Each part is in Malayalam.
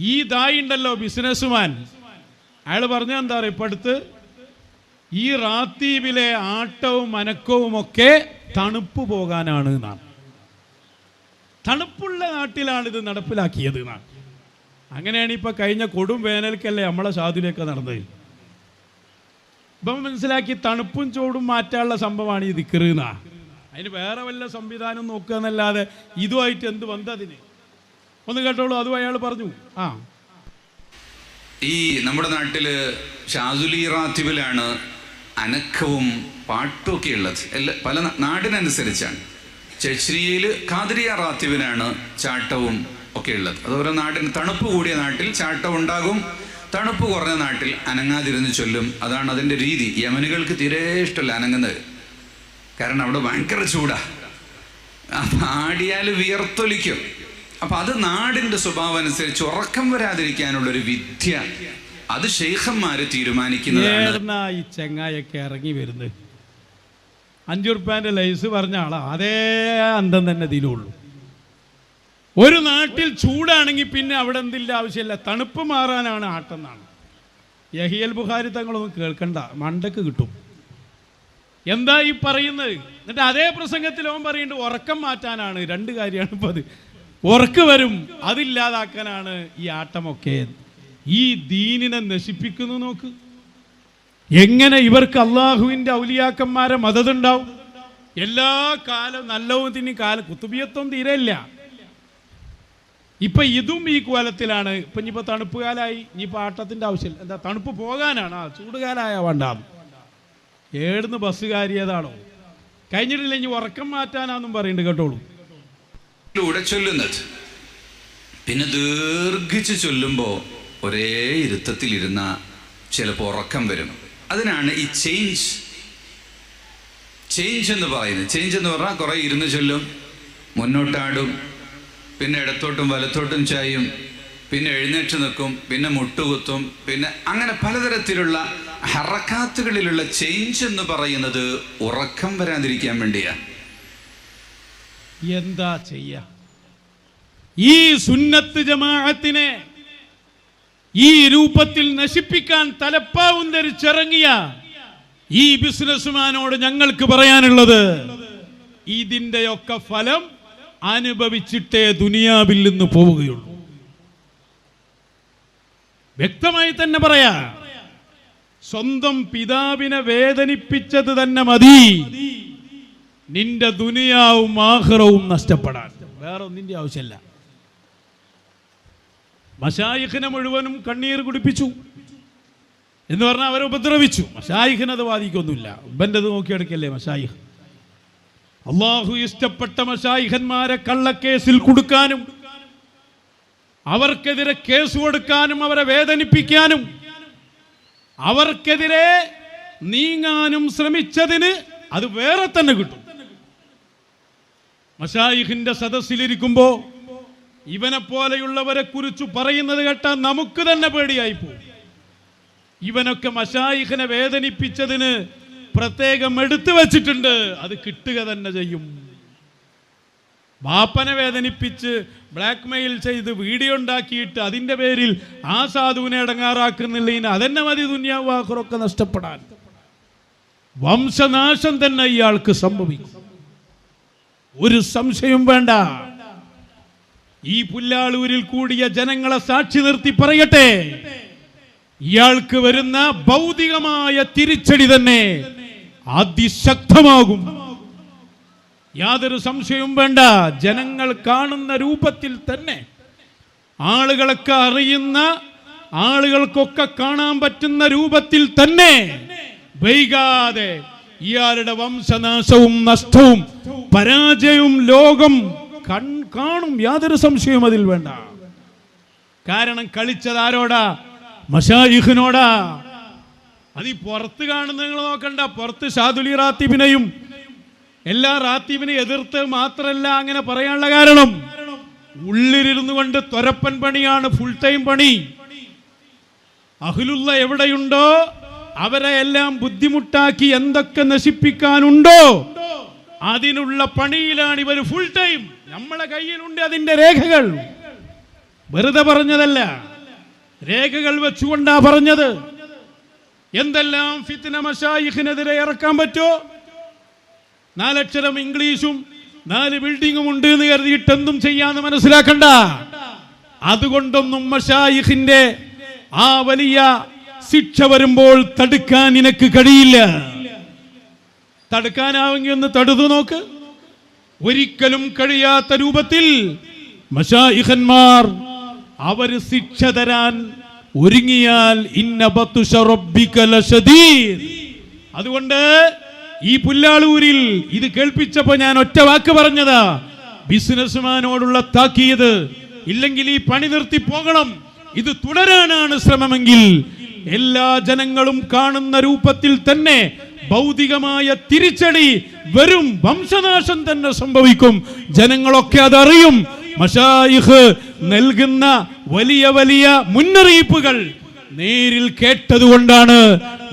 ഈ ദായി ഉണ്ടല്ലോ ബിസിനസ്സുമാൻ, അയാൾ പറഞ്ഞ എന്താ പറയുക, ഇപ്പം അടുത്ത് ഈ റാത്തീബിലെ ആട്ടവും അനക്കവും ഒക്കെ തണുപ്പ് പോകാനാണ് എന്നാണ്. തണുപ്പുള്ള നാട്ടിലാണ് ഇത് നടപ്പിലാക്കിയത് എന്നാണ്. അങ്ങനെയാണ് ഇപ്പം കഴിഞ്ഞ കൊടും വേനൽക്കല്ലേ നമ്മളെ ഷാദുലൊക്കെ നടന്നത്. ഇപ്പം മനസ്സിലാക്കി തണുപ്പും ചൂടും മാറ്റാനുള്ള സംഭവമാണ് ഈ ദിക്ർ എന്നാ. അതിന് വേറെ വല്ല സംവിധാനം നോക്കുക എന്നല്ലാതെ ഇതുമായിട്ട് എന്ത് ബന്ധത്തിന്? ഒന്ന് കേട്ടോളൂ, അതും അയാൾ പറഞ്ഞു. ഈ നമ്മുടെ നാട്ടില് ഷാദുലി റാത്തിബിലാണ് അനക്കവും പാട്ടും ഒക്കെ ഉള്ളത്. പല നാടിനനുസരിച്ചാണ്. ചെശ്രിയയില് ഖാദിരിയ റാത്തിബിനാണ് ചാട്ടവും ഒക്കെ ഉള്ളത്. അത് ഓരോ നാടിന്, തണുപ്പ് കൂടിയ നാട്ടിൽ ചാട്ടം ഉണ്ടാകും, തണുപ്പ് കുറഞ്ഞ നാട്ടിൽ അനങ്ങാതിരുന്ന് ചൊല്ലും. അതാണ് അതിൻ്റെ രീതി. യമനുകൾക്ക് തീരെ ഇഷ്ടമല്ല അനങ്ങുന്നത്, കാരണം അവിടെ ഭയങ്കര ചൂടാ. ആടിയാൽ വിയർത്തൊലിക്കും. അപ്പം അത് നാടിൻ്റെ സ്വഭാവം അനുസരിച്ച് ഉറക്കം വരാതിരിക്കാനുള്ളൊരു വിദ്യ അത് ഷെയ്ഖന്മാർ തീരുമാനിക്കുന്നതാണ്. ഈ ചെങ്ങായൊക്കെ ഇറങ്ങി വരുന്നത് 5 ഉറുപ്പ്യൻ്റെ ലൈസ് പറഞ്ഞ ആളാ, അതേ അന്തം തന്നെ ഇതിലുള്ളൂ. ഒരു നാട്ടിൽ ചൂടാണെങ്കിൽ പിന്നെ അവിടെ എന്തില്ല ആവശ്യമില്ല, തണുപ്പ് മാറാനാണ് ആട്ടെന്നാണ്. യഹിയൽ ബുഖാരി തങ്ങളൊന്നും കേൾക്കണ്ട, മണ്ടക്ക് കിട്ടും. എന്താ ഈ പറയുന്നത്? എന്നിട്ട് അതേ പ്രസംഗത്തിൽ അവൻ പറയുന്നുണ്ട് ഉറക്കം മാറ്റാനാണ്. 2 കാര്യമാണ് ഇപ്പം. അത് ഉറക്ക് വരും, അതില്ലാതാക്കാനാണ് ഈ ആട്ടമൊക്കെ. ഈ ദീനിനെ നശിപ്പിക്കുന്നു. നോക്ക് എങ്ങനെ ഇവർക്ക് അള്ളാഹുവിൻ്റെ ഔലിയാക്കന്മാരെ മദതുണ്ടാവും. എല്ലാ കാലം നല്ലവും തിന്നി കാലം കുത്തുബിയത്വം തീരെയില്ല. ഇപ്പം ഇതും ഈ കോലത്തിലാണ്. ഇപ്പം ഇനിയിപ്പോൾ തണുപ്പ് കാലമായി, ഇനിയിപ്പോൾ ആട്ടത്തിൻ്റെ ആവശ്യമില്ല. എന്താ തണുപ്പ് പോകാനാണ്, ചൂടുകാലായ വേണ്ടാന്ന്. ഏടുന്ന് ബസ് കയറിയതാണോ? കഴിഞ്ഞിട്ടില്ല, ഇനി ഉറക്കം മാറ്റാനാന്നും പറയുന്നുണ്ട്. കേട്ടോളൂ. ചൊല്ലുന്നത് പിന്നെ ദീർഘിച്ച് ചൊല്ലുമ്പോൾ ഒരേ ഇരുത്തത്തിലിരുന്ന ചിലപ്പോൾ ഉറക്കം വരും. അതിനാണ് ഈ ചേഞ്ച് എന്ന് പറയുന്നത്. ചേഞ്ച് എന്ന് പറഞ്ഞാൽ കുറേ ഇരുന്ന് ചൊല്ലും, മുന്നോട്ടാടും, പിന്നെ ഇടത്തോട്ടും വലത്തോട്ടും ചായും, പിന്നെ എഴുന്നേറ്റ് നിൽക്കും, പിന്നെ മുട്ടുകുത്തും, പിന്നെ അങ്ങനെ പലതരത്തിലുള്ള ഹറക്കാത്തുകളിലുള്ള ചേഞ്ച് എന്ന് പറയുന്നത് ഉറക്കം വരാതിരിക്കാൻ വേണ്ടിയാണ്. എന്താ ചെയ്യ? ഈ സുന്നത്ത് ജമാഅത്തിനെ ഈ രൂപത്തിൽ നശിപ്പിക്കാൻ തലപ്പാവും ധരിച്ചിറങ്ങിയ ഈ ബിസിനസ്മാനോട് ഞങ്ങൾക്ക് പറയാനുള്ളത്, ഇതിൻ്റെയൊക്കെ ഫലം അനുഭവിച്ചിട്ടേ ദുനിയാവിൽ നിന്ന് പോവുകയുള്ളൂ. വ്യക്തമായി തന്നെ പറയാ, സ്വന്തം പിതാവിനെ വേദനിപ്പിച്ചത് തന്നെ മതി നിന്റെ ദുനിയാവും ആഖിറവും നഷ്ടപ്പെടാൻ. വേറെ ഒന്നിൻ്റെ ആവശ്യമില്ല. മശായിഖിനെ മുഴുവനും കണ്ണീർ കുടിപ്പിച്ചു എന്ന് പറഞ്ഞാൽ അവരെ ഉപദ്രവിച്ചു. മശായിഖിനത് ബാധിക്കൊന്നുമില്ല. ഇവൻ്റെത് നോക്കിയെടുക്കല്ലേ മശായിഖ്. അള്ളാഹു ഇഷ്ടപ്പെട്ട മശായിഖന്മാരെ കള്ളക്കേസിൽ കൊടുക്കാനും അവർക്കെതിരെ കേസ് കൊടുക്കാനും അവരെ വേദനിപ്പിക്കാനും അവർക്കെതിരെ നീങ്ങാനും ശ്രമിച്ചതിന് അത് വേറെ തന്നെ കിട്ടും. മശായിഖിന്റെ സദസ്സിലിരിക്കുമ്പോ ഇവനെ പോലെയുള്ളവരെ കുറിച്ച് പറയുന്നത് കേട്ടാൽ നമുക്ക് തന്നെ പേടിയായി പോകും. ഇവനൊക്കെ മശായിഖിനെ വേദനിപ്പിച്ചതിന് പ്രത്യേകം എടുത്തു വച്ചിട്ടുണ്ട്, അത് കിട്ടുക തന്നെ ചെയ്യും. ബാപ്പനെ വേദനിപ്പിച്ച് ബ്ലാക്ക് മെയിൽ ചെയ്ത് വീഡിയോ ഉണ്ടാക്കിയിട്ട് അതിൻ്റെ പേരിൽ ആ സാധുവിനെ അടങ്ങാറാക്കുന്നില്ല. അതെന്നെ മതി ദുനിയാവും ആഖിറൊക്കെ നഷ്ടപ്പെടാൻ. വംശനാശം തന്നെ ഇയാൾക്ക് സംഭവിക്കും, ഒരു സംശയം വേണ്ട. ഈ പുല്ലാളൂരിൽ കൂടിയ ജനങ്ങളെ സാക്ഷി നിർത്തി പറയട്ടെ, ഇയാൾക്ക് വരുന്ന ഭൗതികമായ തിരിച്ചടി തന്നെ അതിശക്തമാകും. യാതൊരു സംശയവും വേണ്ട. ജനങ്ങൾ കാണുന്ന രൂപത്തിൽ തന്നെ, ആളുകളൊക്കെ അറിയുന്ന, ആളുകൾക്കൊക്കെ കാണാൻ പറ്റുന്ന രൂപത്തിൽ തന്നെ വൈകാതെ ഇയാളുടെ വംശനാശവും നഷ്ടവും പരാജയവും ലോകം കാണും. യാതൊരു സംശയവും അതിൽ വേണ്ട. കാരണം കളിച്ചത് ആരോടാ? മശായിഖിനോടാ. അത് ഈ പുറത്ത് കാണുന്ന നിങ്ങൾ നോക്കണ്ട. പുറത്ത് ഷാദുലി റാത്തീബിനെയും എല്ലാ റാത്തീബിനെ എതിർത്ത് മാത്രമല്ല അങ്ങനെ പറയാനുള്ള കാരണം, ഉള്ളിലിരുന്നു കൊണ്ട് തൊരപ്പൻ പണിയാണ്, ഫുൾ ടൈം പണി. അഹ്ലുള്ള എവിടെയുണ്ടോ അവരെ എല്ലാം ബുദ്ധിമുട്ടാക്കി എന്തൊക്കെ നശിപ്പിക്കാനുണ്ടോ അതിനുള്ള പണിയിലാണ് ഇവർ ഫുൾ ടൈം. നമ്മളെ കയ്യിലുണ്ട് അതിന്റെ രേഖകൾ, വെറുതെ പറഞ്ഞതല്ല. രേഖകൾ വെച്ചുകൊണ്ടാ പറഞ്ഞത്. എന്തെല്ലാം ഫിത്ന മശായിഖിനെതിരെ ഇറക്കാൻ പറ്റോ? 4 അക്ഷരം ഇംഗ്ലീഷും 4 ബിൽഡിങ്ങും ഉണ്ട് എന്ന് കരുതിയിട്ട് എന്തും ചെയ്യാന്ന് മനസ്സിലാക്കണ്ട. അതുകൊണ്ടൊന്നും മശായിഖിന്റെ ആ വലിയ ശിക്ഷ വരുമ്പോൾ തടുക്കാൻ നിനക്ക് കഴിയില്ല. തടുക്കാനാവെങ്കിൽ ഒന്ന് തടുത്തു നോക്ക്. ഒരിക്കലും കഴിയാത്ത രൂപത്തിൽ മശായിഖന്മാർ അവർ ശിക്ഷ തരാൻ ഒരുങ്ങിയാൽ ഇന്ന ബത്ഷ റബ്ബിക ലശദീദ്. അതുകൊണ്ട് ഈ പുല്ലാളൂരിൽ ഇത് കേൾപ്പിച്ചപ്പോ ഞാൻ ഒറ്റ വാക്ക് പറഞ്ഞതാ, ബിസിനസ്മാനോടുള്ള താക്കീത്. ഇല്ലെങ്കിൽ ഈ പണി നിർത്തി പോകണം. ഇത് തുടരാനാണ് ശ്രമമെങ്കിൽ എല്ലാ ജനങ്ങളും കാണുന്ന രൂപത്തിൽ തന്നെ ഭൗതികമായ തിരിച്ചടി വരും, വംശനാശം തന്നെ സംഭവിക്കും. ജനങ്ങളൊക്കെ അതറിയും. മശായിഖ് നൽകുന്ന വലിയ വലിയ മുന്നറിയിപ്പുകൾ നേരിൽ കേട്ടതുകൊണ്ടാണ്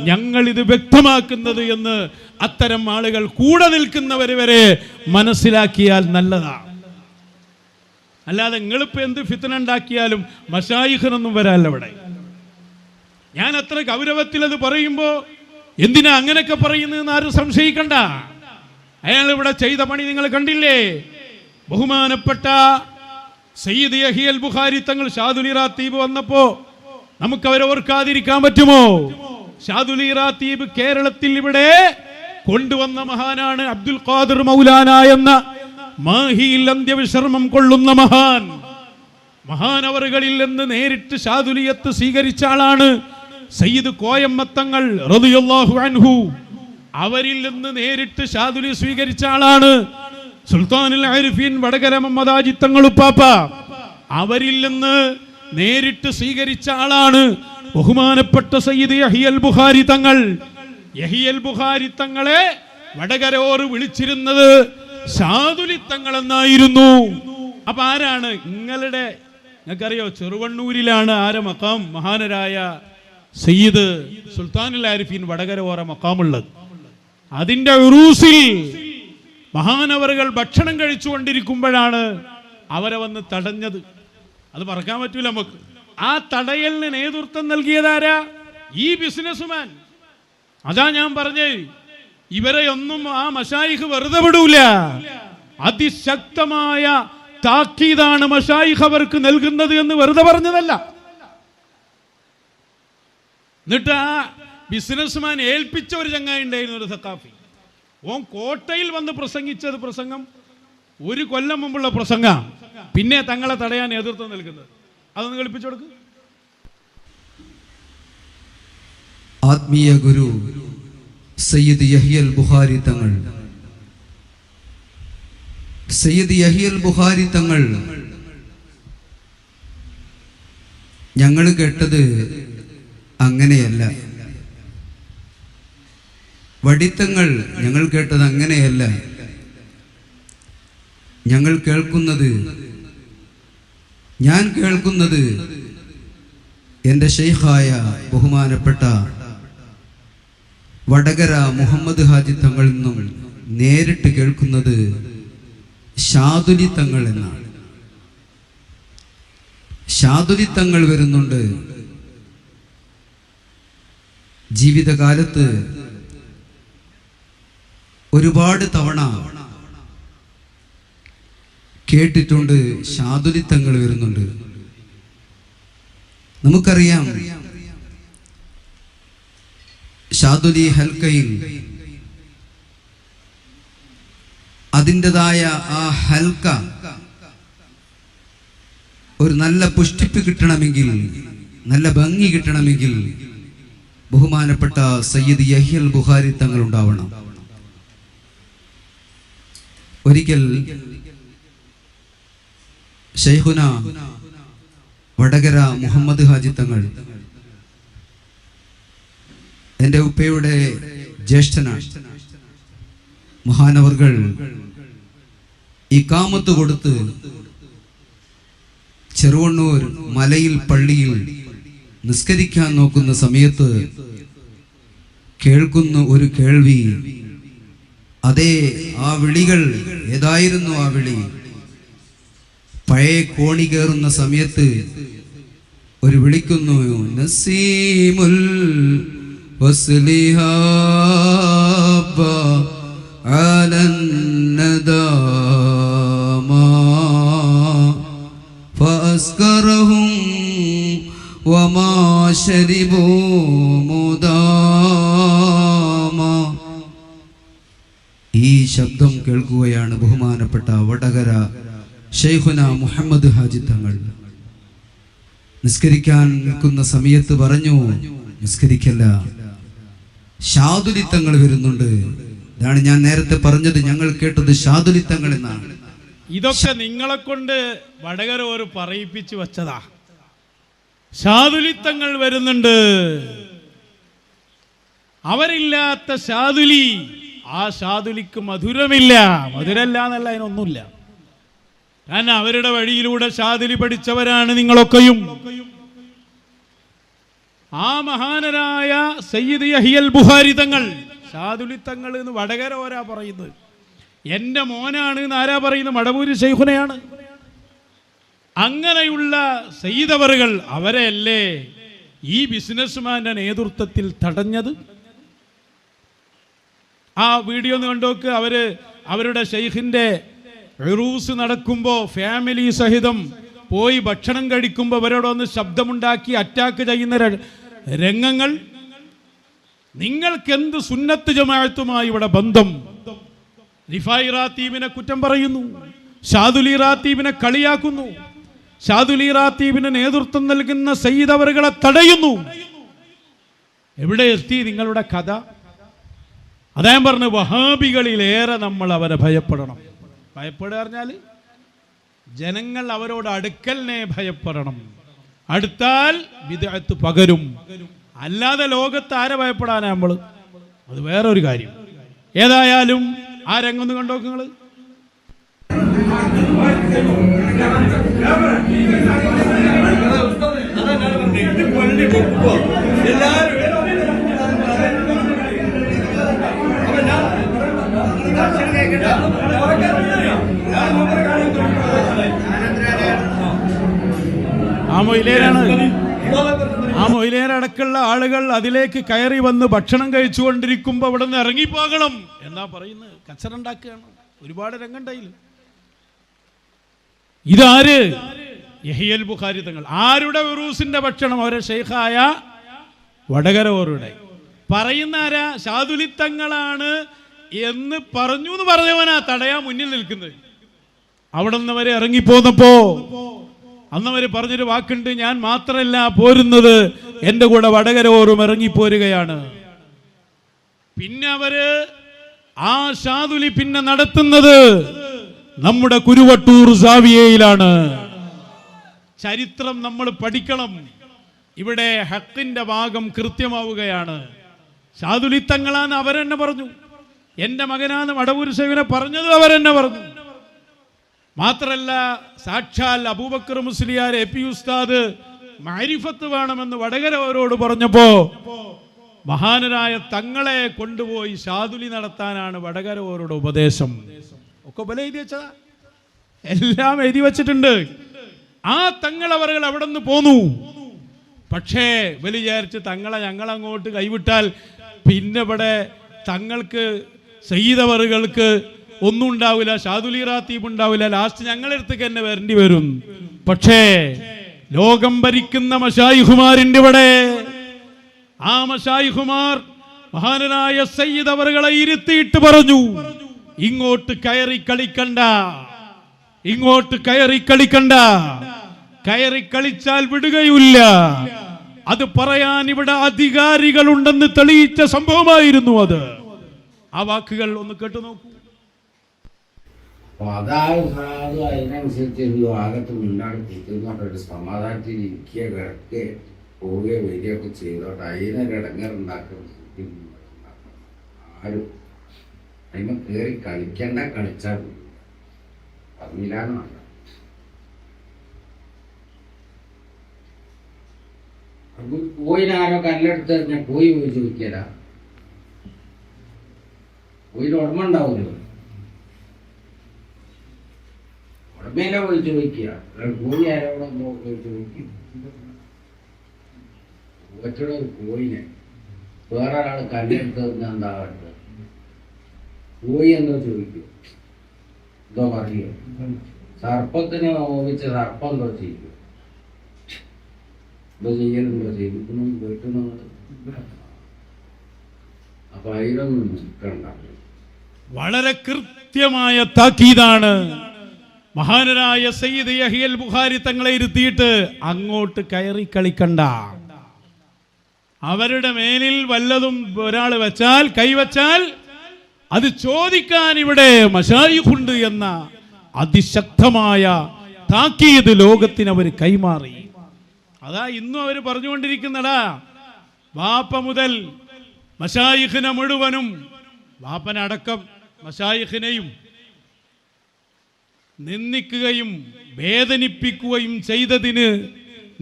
ഞങ്ങൾ ഇത് വ്യക്തമാക്കുന്നത് എന്ന് അത്തരം ആളുകൾ കൂടെ നിൽക്കുന്നവർ വരെ മനസ്സിലാക്കിയാൽ നല്ലതാണ്. അല്ലാതെ നിങ്ങളിപ്പോ എന്ത് ഫിത്ന ഉണ്ടാക്കിയാലും മശായിഖിനൊന്നും വരാല്ല ഇവിടെ. ഞാൻ അത്ര ഗൗരവത്തിൽ അത് പറയുമ്പോ എന്തിനാ അങ്ങനെയൊക്കെ പറയുന്നതെന്ന് ആരും സംശയിക്കണ്ട. അയാൾ ഇവിടെ ചെയ്ത പണി നിങ്ങൾ കണ്ടില്ലേ? ബഹുമാനപ്പെട്ട സയ്യിദ് യഹിയൽ ബുഖാരി തങ്ങൾ ഷാദുലി റാത്തീബ് വന്നപ്പോ നമുക്ക് അവരെ ഓർക്കാതിരിക്കാൻ പറ്റുമോ? ഷാദുലി റാത്തീബ് കേരളത്തിൽ ഇവിടെ കൊണ്ടുവന്ന മഹാനാണ്. അബ്ദുൽ ഖാദിർ മൗലാന എന്ന മാഹിയിൽ അന്ത്യവിശ്രമം കൊള്ളുന്ന മഹാനവറുകളിൽ നിന്ന് നേരിട്ട് ഷാദുലിയത്ത് സ്വീകരിച്ച ആളാണ് സയ്യിദ് കോയമ്മത്തങ്ങൾ റളിയല്ലാഹു അൻഹു. അവരിൽ നിന്ന് നേരിട്ട് ഷാദുലി സ്വീകരിച്ച ആളാണ് സുൽത്താനുൽ ആരിഫീൻ വടകര മുഹമ്മദ് ഹാജി തങ്ങൾ ഉപ്പാപ്പ. അവരിൽ നിന്ന് നേരിട്ട് സ്വീകരിച്ച ആളാണ് ബഹുമാനപ്പെട്ട സയ്യിദ് യഹിയൽ ബുഖാരി തങ്ങൾ. യഹിയൽ ബുഖാരി തങ്ങളെ വടകരോർ വിളിച്ചിരുന്നത് ഷാദുലി തങ്ങൾ എന്നായിരുന്നു. അപ്പൊ ആരാണ് നിങ്ങൾക്കറിയോ? ചെറുവണ്ണൂരിലാണ് ആരെ മക്കാം? മഹാനരായ സയ്യിദ് സുൽത്താനുൽ ആരിഫീൻ വടകരോറ മക്കാമുള്ളത്. അതിന്റെ ഉറൂസിൽ മഹാനവറുകൾ ഭക്ഷണം കഴിച്ചുകൊണ്ടിരിക്കുമ്പോഴാണ് അവരെ വന്ന് തടഞ്ഞത്. അത് മറക്കാൻ പറ്റൂല നമുക്ക്. ആ തടയലിന് നേതൃത്വം നൽകിയതാരാ? ഈ ബിസിനസ്മാൻ. അതാ ഞാൻ പറഞ്ഞേ, ഇവരെ ഒന്നും ആ മശായിഖ് വെറുതെ വിടൂല. അതിശക്തമായ താക്കീതാണ് മശായിഖ് അവർക്ക് നൽകുന്നത് എന്ന് വെറുതെ പറഞ്ഞതല്ല. എന്നിട്ട് ആ ബിസിനസ്മാൻ ഏൽപ്പിച്ച ഒരു ചങ്ങായി ഉണ്ടായിരുന്നു, ഒരു സഖാഫി. ഓൻ കോട്ടയിൽ വന്ന് പ്രസംഗിച്ചത് പ്രസംഗം 1 കൊല്ലം മുമ്പുള്ള പ്രസംഗ. പിന്നെ തങ്ങളെ തടയാൻ നേതൃത്വം നൽകുന്നത്. അതൊന്ന് കേൾപ്പിച്ചു കൊടുക്ക്. ആത്മീയ ഗുരു സയ്യിദ് യഹിയൽ ബുഖാരി തങ്ങൾ. സയ്യിദ് യഹിയൽ ബുഖാരി തങ്ങൾ ഞങ്ങൾ കേട്ടത് അങ്ങനെയല്ല. വടിത്തങ്ങൾ ഞങ്ങൾ കേട്ടത് അങ്ങനെയല്ല. ഞങ്ങൾ കേൾക്കുന്നത്, ഞാൻ കേൾക്കുന്നത് എൻ്റെ ശൈഖായ ബഹുമാനപ്പെട്ട വടകര മുഹമ്മദ് ഹാജി തങ്ങളിൽ നിന്നും നേരിട്ട് കേൾക്കുന്നത് ഷാദുലി തങ്ങൾ എന്നാണ്. ഷാദുലി തങ്ങൾ വരുന്നുണ്ട്. ജീവിതകാലത്ത് ഒരുപാട് തവണ കേട്ടിട്ടുണ്ട് ഷാദുലി തങ്ങൾ വരുന്നുണ്ട്. നമുക്കറിയാം ഷാദുലി ഹൽക്കയിൽ അതിൻ്റെതായ ആ ഹൽക്ക ഒരു നല്ല പുഷ്ടിപ്പ് കിട്ടണമെങ്കിൽ, നല്ല ഭംഗി കിട്ടണമെങ്കിൽ ബഹുമാനപ്പെട്ട സയ്യിദ് യഹിയൽ ബുഖാരി തങ്ങൾ ഉണ്ടാവണം. ഒരിക്കൽ ശൈഖുന വടകര മുഹമ്മദ് ഹാജി തങ്ങൾ, എൻ്റെ ഉപ്പയുടെ ജ്യേഷ്ഠനാണ്, മഹാനവർകൾ ഇഖാമത്ത് കൊടുത്ത് ചെറുവണ്ണൂർ മലയിൽ പള്ളിയിൽ നിസ്കരിക്കാൻ നോക്കുന്ന സമയത്ത് കേൾക്കുന്ന ഒരു കേൾവി. അതേ, ആ വിളികൾ ഏതായിരുന്നു? ആ വിളി പഴയ കോണി കയറുന്ന സമയത്ത് ഒരു വിളിക്കുന്നു നസീമുൽ വസ്ലിഹാബ അലൻ നദാമാ ഫഅസ്കറഹും വമാ ശരിബൂ മുദാമാ. ഈ ശബ്ദം കേൾക്കുകയാണ് ബഹുമാനപ്പെട്ട വടകര ശൈഖുന മുഹമ്മദ് ഹാജി തങ്ങൾ. നിസ്കരിക്കാൻ നിൽക്കുന്ന സമയത്ത് പറഞ്ഞു, നിസ്കരിക്കല്ല, ശാദുലിത്തങ്ങൾ വരുന്നുണ്ട്. ഇതാണ് ഞാൻ നേരത്തെ പറഞ്ഞത്, ഞങ്ങൾ കേട്ടത് ശാദുലിത്തങ്ങൾ എന്നാണ്. ഇതൊക്കെ നിങ്ങളെ കൊണ്ട് വടകര ഒരു പറയിപ്പിച്ചു വച്ചതാ. ശാദുലിത്തങ്ങൾ വരുന്നുണ്ട്, അവരില്ലാത്ത ശാദുലി, ആ ശാദുലിക്ക് മധുരമില്ല. മധുരല്ല എന്നല്ല, അതിനൊന്നുമില്ല. കാരണം അവരുടെ വഴിയിലൂടെ ശാദുലി പഠിച്ചവരാണ് നിങ്ങളൊക്കെയും. ആ മഹാനരായ സയ്യിദ് യഹ്യൽ ബുഖാരി തങ്ങൾ, ശാദുലി തങ്ങൾ എന്ന് വടകര ഓരാ പറയുന്നത്. എൻ്റെ മോനാണ് എന്ന് ആരാ പറയുന്നത്? മടവൂര് ശൈഖുനയാണ്. അങ്ങനെയുള്ള സയ്യിദവറുകൾ, അവരെയല്ലേ ഈ ബിസിനസ്മാന്റെ നേതൃത്വത്തിൽ തടഞ്ഞത്? ആ വീഡിയോ ഒന്ന് കണ്ടോക്ക്. അവരുടെ ഷെയ്ഖിൻ്റെ ഉറൂസ് നടക്കുമ്പോൾ ഫാമിലി സഹിതം പോയി ഭക്ഷണം കഴിക്കുമ്പോൾ അവരോടൊന്ന് ശബ്ദമുണ്ടാക്കി അറ്റാക്ക് ചെയ്യുന്ന രംഗങ്ങൾ. നിങ്ങൾക്കെന്ത് സുന്നത്ത് ജമാഅത്തുമായി ഇവിടെ ബന്ധം? റിഫായി റാത്തീബിനെ കുറ്റം പറയുന്നു, ഷാദുലി റാത്തീബിനെ കളിയാക്കുന്നു, ഷാദുലി റാത്തീബിന് നേതൃത്വം നൽകുന്ന സയ്യിദ് അവറുകളെ തടയുന്നു. എവിടെ എത്തി നിങ്ങളുടെ കഥ? അദ്ദേഹം പറഞ്ഞു, വഹാബികളിലേറെ നമ്മൾ അവരെ ഭയപ്പെടണം. ഭയപ്പെടുക പറഞ്ഞാൽ ജനങ്ങൾ അവരോട് അടുക്കലിനെ ഭയപ്പെടണം. അടുത്താൽ ബിദ്അത്ത് പകരും. അല്ലാതെ ലോകത്ത് ആരെ ഭയപ്പെടാനാ നമ്മൾ? അത് വേറൊരു കാര്യം. ഏതായാലും ആ രംഗൊന്ന് കണ്ടോ നിങ്ങൾ. ആ മൊയിലേരടക്കമുള്ള ആളുകൾ അതിലേക്ക് കയറി വന്ന് ഭക്ഷണം കഴിച്ചുകൊണ്ടിരിക്കുമ്പോൾ അവിടെ നിന്ന് ഇറങ്ങിപ്പോകണം എന്നാ പറയുന്നത്. കച്ചറുണ്ടാക്കുകയാണ്. ഒരുപാട് രംഗണ്ടായില്ല. ഇതാര്? യഹ്യൽ ബുഖാരി തങ്ങൾ. ആരുടെ ഉറൂസിന്റെ ഭക്ഷണം? അവരെ ഷെയ്ഖായ വടകര ഓരുടെ. പറയുന്ന ആരാ? ഷാദുലി തങ്ങളാണ് എന്ന് പറഞ്ഞു എന്ന് പറഞ്ഞവനാ തടയാൻ മുന്നിൽ നിൽക്കുന്നത്. അവിടെ നിന്ന് അവരെ ഇറങ്ങിപ്പോന്നപ്പോ അന്നവര് പറഞ്ഞൊരു വാക്കുണ്ട്, ഞാൻ മാത്രമല്ല പോരുന്നത്, എൻ്റെ കൂടെ വടകര ഓറും ഇറങ്ങിപ്പോരുകയാണ്. പിന്നെ അവര് ആ ഷാദുലി പിന്നെ നടത്തുന്നത് നമ്മുടെ കുരുവട്ടൂർ സാവിയയിലാണ്. ചരിത്രം നമ്മൾ പഠിക്കണം. ഇവിടെ ഹക്കിന്റെ ഭാഗം കൃത്യമാവുകയാണ്. ഷാദുലി തങ്ങളാന്ന് അവരെന്നെ പറഞ്ഞു. എൻ്റെ മകനാണ് മടവൂർ ശൈഖുനെ പറഞ്ഞത് അവരെന്നെ പറഞ്ഞു. മാത്രല്ല, സാക്ഷാൽ അബൂബക്കർ മുസ്ലിയാർ എ പി ഉസ്താദ് മഅരിഫത്ത് വേണമെന്ന് വടകര അവരോട് പറഞ്ഞപ്പോ മഹാനരായ തങ്ങളെ കൊണ്ടുപോയി ഷാദുലി നടത്താനാണ് വടകര അവരുടെ ഉപദേശം. ഒക്കെ ബല എഴുതി വെച്ചതാ, എല്ലാം എഴുതി വച്ചിട്ടുണ്ട്. ആ തങ്ങൾ അവർ അവിടെ നിന്ന് പോന്നു. പക്ഷേ വലിയ വിചാരിച്ച് തങ്ങളെ ഞങ്ങളങ്ങോട്ട് കൈവിട്ടാൽ പിന്നെ ഇവിടെ തങ്ങൾക്ക് സയ്യിദവറുകൾക്ക് ഒന്നും ഉണ്ടാവില്ല, ഷാദുലി റാത്തീബ് ഉണ്ടാവില്ല, ലാസ്റ്റ് ഞങ്ങളടുത്തേക്ക് തന്നെ വരേണ്ടി വരും. പക്ഷേ ലോകം ഭരിക്കുന്ന മശായിഖുമാരിന്റെ ഇവിടെ ആ മശായിഖുമാർ മഹാനായ സയ്യിദ് അവറുകളെ ഇരുത്തിയിട്ട് പറഞ്ഞു, ഇങ്ങോട്ട് കയറി കളിക്കണ്ട, ഇങ്ങോട്ട് കയറി കളിക്കണ്ട, കയറി കളിച്ചാൽ വിടുകയില്ല. അത് പറയാൻ ഇവിടെ അധികാരികളുണ്ടെന്ന് തെളിയിച്ച സംഭവമായിരുന്നു അത്. ആ വാക്കുകൾ ഒന്ന് കേട്ടു നോക്കൂ. അപ്പൊ അതായത് അതിനനുസരിച്ച് ഒരു ഭാഗത്ത് മുന്നാട് കുത്തുന്നോട്ടൊരു സമാധാനത്തിൽ ഇരിക്കുക, കിടക്കുക, പോവുകയോ വരികയൊക്കെ ചെയ്തോട്ടെ. അതിനൊരു ഇടങ്ങറുണ്ടാക്കണം. ആരും അതിന് കയറി കളിക്കണ്ട, കളിച്ചാൽ പറഞ്ഞില്ലാന്ന് വേണ്ട. അപ്പൊ കോയിനാരോ കല്ലെടുത്ത് ഞാൻ കോയി പോയി ചോദിക്കല, കോയിന് ഉടമ ഉണ്ടാവുമല്ലോ, ഉടമേലെ പോയി ചോദിക്കുക. കോഴി ആരോടെ പോയി ചോദിക്കും. മറ്റുള്ള ഒരു കോയിനെ വേറെ ഒരാൾ കല്ലെടുത്ത് ഞാൻ എന്താ കണ്ടത് കോയി എന്നോ ചോദിക്കും, എന്തോ പറയുക, സർപ്പത്തിനെ ഓപിച്ച സർപ്പം എന്തോ ചെയ്യും, എന്തോ ചെയ്യലുണ്ടോ ചെയ്തിരിക്കുന്നു വീട്ടിൽ. അപ്പൊ അതിലൊന്നും നിൽക്കണ്ട. വളരെ കൃത്യമായ താക്കീതാണ്. മഹാനരായ സയ്യിദ് യഹ്യൽ ബുഖാരി തങ്ങളെ ഇരുത്തിയിട്ട് അങ്ങോട്ട് കയറി കളിക്കണ്ട. അവരുടെ മേലിൽ വല്ലതും ഒരാൾ വെച്ചാൽ, കൈവച്ചാൽ അത് ചോദിക്കാൻ ഇവിടെ മശായിഖുണ്ട് എന്ന അതിശക്തമായ താക്കീത് ലോകത്തിന് അവർ കൈമാറി. അതാ ഇന്നും അവർ പറഞ്ഞുകൊണ്ടിരിക്കുന്നടാ. വാപ്പ മുതൽ മശായിഖിനെ മുഴുവനും, വാപ്പനടക്കം മശായിഖിനെയും നിന്ദിക്കുകയും വേദനിപ്പിക്കുകയും ചെയ്തതിന്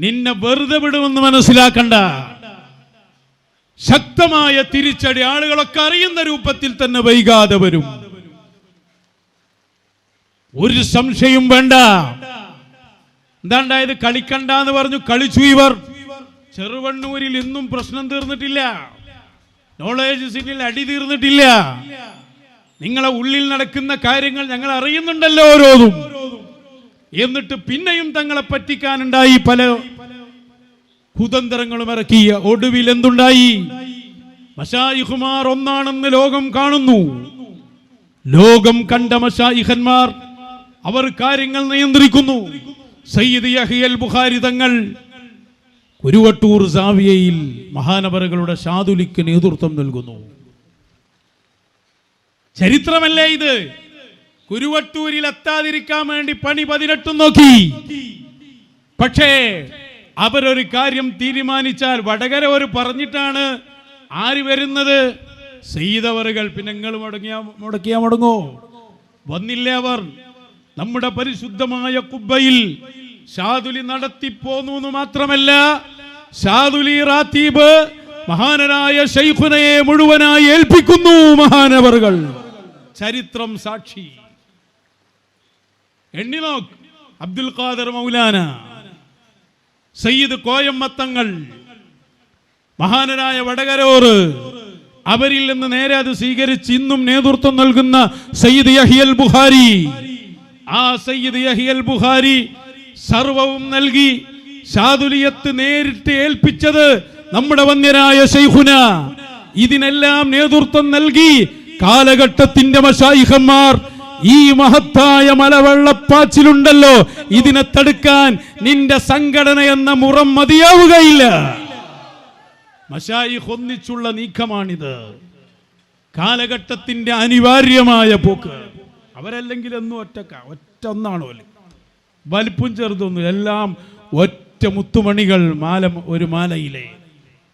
നിന്നെ വെറുതെ വിടുമെന്ന് മനസ്സിലാക്കണ്ട. ശക്തമായ തിരിച്ചടി ആളുകളൊക്കെ അറിയുന്ന രൂപത്തിൽ തന്നെ വൈകാതെ വരും. ഒരു സംശയം വേണ്ട. എന്താണ്ടായത്? കളിക്കണ്ട എന്ന് പറഞ്ഞു, കളിച്ചു ഇവർ. ചെറുവണ്ണൂരിൽ ഇന്നും പ്രശ്നം തീർന്നിട്ടില്ല. നോളേജ് സിറ്റിൽ അടി തീർന്നിട്ടില്ല. നിങ്ങളെ ഉള്ളിൽ നടക്കുന്ന കാര്യങ്ങൾ ഞങ്ങൾ അറിയുന്നുണ്ടല്ലോ ഓരോന്നും. എന്നിട്ട് പിന്നെയും തങ്ങളെ പറ്റിക്കാനുണ്ടായി പല കുതന്ത്രങ്ങളും ഇറക്കിയ. ഒടുവിൽ എന്തുണ്ടായി? മശായിഖുമാർ ഒന്നാണെന്ന് ലോകം കാണുന്നു. ലോകം കണ്ട മശായിഖന്മാർ അവർ കാര്യങ്ങൾ നിയന്ത്രിക്കുന്നു. സയ്യിദ് യഹ്യൽ ബുഖാരി തങ്ങൾ കുരുവട്ടൂർ സാവിയയിൽ മഹാനവറുകളുടെ ശാദുലിക്ക് നേതൃത്വം നൽകുന്നു. ചരിത്രമല്ലേ ഇത്? കുരുവട്ടൂരിൽ എത്താതിരിക്കാൻ വേണ്ടി പണി 18 നോക്കി. പക്ഷേ അവരൊരു കാര്യം തീരുമാനിച്ചാൽ, വടകര ഒരു പറഞ്ഞിട്ടാണ് ആര് വരുന്നത്? സയ്യിദവറുകൾ. പിന്നെ നിങ്ങൾ മുടക്കിയാ മുടങ്ങോ? വന്നില്ല അവർ. നമ്മുടെ പരിശുദ്ധമായ കുബ്ബയിൽ ശാദുലി നടത്തിപ്പോന്നു എന്ന് മാത്രമല്ല, ശാദുലി റാത്തീബ് മഹാനരായ ശൈഖുനയെ മുഴുവനായി ഏൽപ്പിക്കുന്നു മഹാനവറുകൾ. ചരിത്രം സാക്ഷി. എണ്ണിനോക്ക്. അബ്ദുൽ ഖാദർ മൗലാന, സയ്യിദ് കോയമ്മത്തങ്ങൾ, മഹാനരായ വടകരോറ്, അവരിൽ നിന്ന് നേരെ അത് സ്വീകരിച്ച് ഇന്നും നേതൃത്വം നൽകുന്ന സയ്യിദ് യഹ്യൽ ബുഖാരി. ആ സയ്യിദ് യഹ്യൽ ബുഖാരി സർവവും നൽകി ശാദുലിയത്ത് നേരിട്ട് ഏൽപ്പിച്ചത് നമ്മുടെ വന്യരായ ശൈഖുന. ഇതിനെല്ലാം നേതൃത്വം നൽകി കാലഘട്ടത്തിന്റെ മശായിഖന്മാർ. ഈ മഹത്തായ മലവെള്ളപ്പാച്ചിലുണ്ടല്ലോ, ഇതിനെ തടുക്കാൻ നിന്റെ സംഘടന എന്ന മുറം മതിയാവുകയില്ല. മശായിഖ് ഒന്നിച്ചുള്ള നീക്കമാണിത്. കാലഘട്ടത്തിന്റെ അനിവാര്യമായ പോക്ക്. അവരല്ലെങ്കിൽ എന്നും ഒറ്റ ഒന്നാണോ? വലിപ്പും ചെറുതൊന്നും, എല്ലാം ഒറ്റ മുത്തുമണികൾ, ഒരു മാലയിലെ.